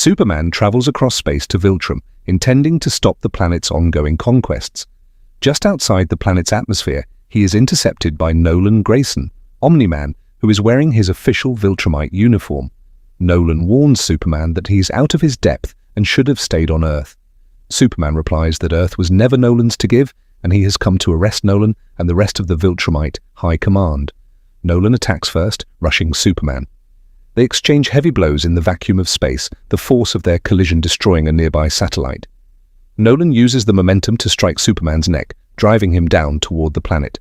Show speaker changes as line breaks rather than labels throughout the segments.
Superman travels across space to Viltrum, intending to stop the planet's ongoing conquests. Just outside the planet's atmosphere, he is intercepted by Nolan Grayson, Omni-Man, who is wearing his official Viltrumite uniform. Nolan warns Superman that he is out of his depth and should have stayed on Earth. Superman replies that Earth was never Nolan's to give, and he has come to arrest Nolan and the rest of the Viltrumite High Command. Nolan attacks first, rushing Superman. They exchange heavy blows in the vacuum of space, the force of their collision destroying a nearby satellite. Nolan uses the momentum to strike Superman's neck, driving him down toward the planet.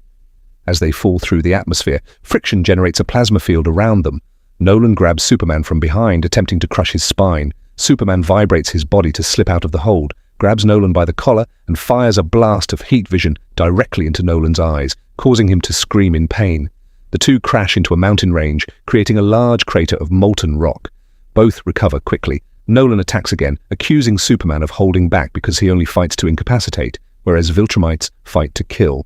As they fall through the atmosphere, friction generates a plasma field around them. Nolan grabs Superman from behind, attempting to crush his spine. Superman vibrates his body to slip out of the hold, grabs Nolan by the collar, and fires a blast of heat vision directly into Nolan's eyes, causing him to scream in pain. The two crash into a mountain range, creating a large crater of molten rock. Both recover quickly. Nolan attacks again, accusing Superman of holding back because he only fights to incapacitate, whereas Viltrumites fight to kill.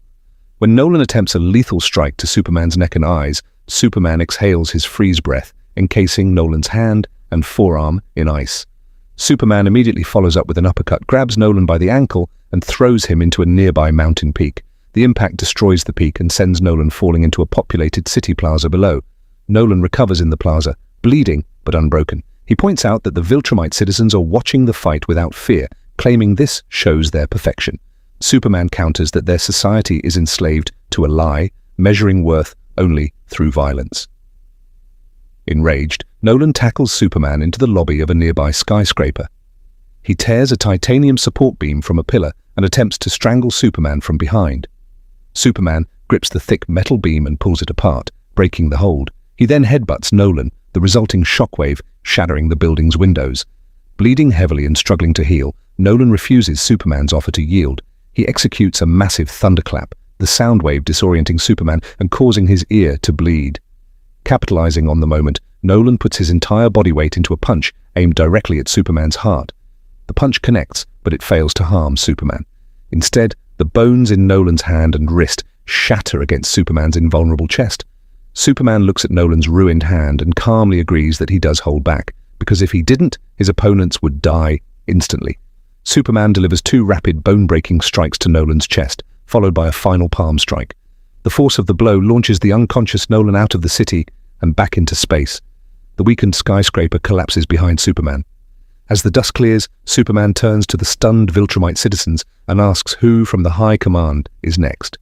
When Nolan attempts a lethal strike to Superman's neck and eyes, Superman exhales his freeze breath, encasing Nolan's hand and forearm in ice. Superman immediately follows up with an uppercut, grabs Nolan by the ankle, and throws him into a nearby mountain peak. The impact destroys the peak and sends Nolan falling into a populated city plaza below. Nolan recovers in the plaza, bleeding but unbroken. He points out that the Viltrumite citizens are watching the fight without fear, claiming this shows their perfection. Superman counters that their society is enslaved to a lie, measuring worth only through violence. Enraged, Nolan tackles Superman into the lobby of a nearby skyscraper. He tears a titanium support beam from a pillar and attempts to strangle Superman from behind. Superman grips the thick metal beam and pulls it apart, breaking the hold. He then headbutts Nolan, the resulting shockwave shattering the building's windows. Bleeding heavily and struggling to heal, Nolan refuses Superman's offer to yield. He executes a massive thunderclap, the sound wave disorienting Superman and causing his ear to bleed. Capitalizing on the moment, Nolan puts his entire body weight into a punch aimed directly at Superman's heart. The punch connects, but it fails to harm Superman. Instead, the bones in Nolan's hand and wrist shatter against Superman's invulnerable chest. Superman looks at Nolan's ruined hand and calmly agrees that he does hold back, because if he didn't, his opponents would die instantly. Superman delivers two rapid bone-breaking strikes to Nolan's chest, followed by a final palm strike. The force of the blow launches the unconscious Nolan out of the city and back into space. The weakened skyscraper collapses behind Superman. As the dust clears, Superman turns to the stunned Viltrumite citizens and asks who from the High Command is next.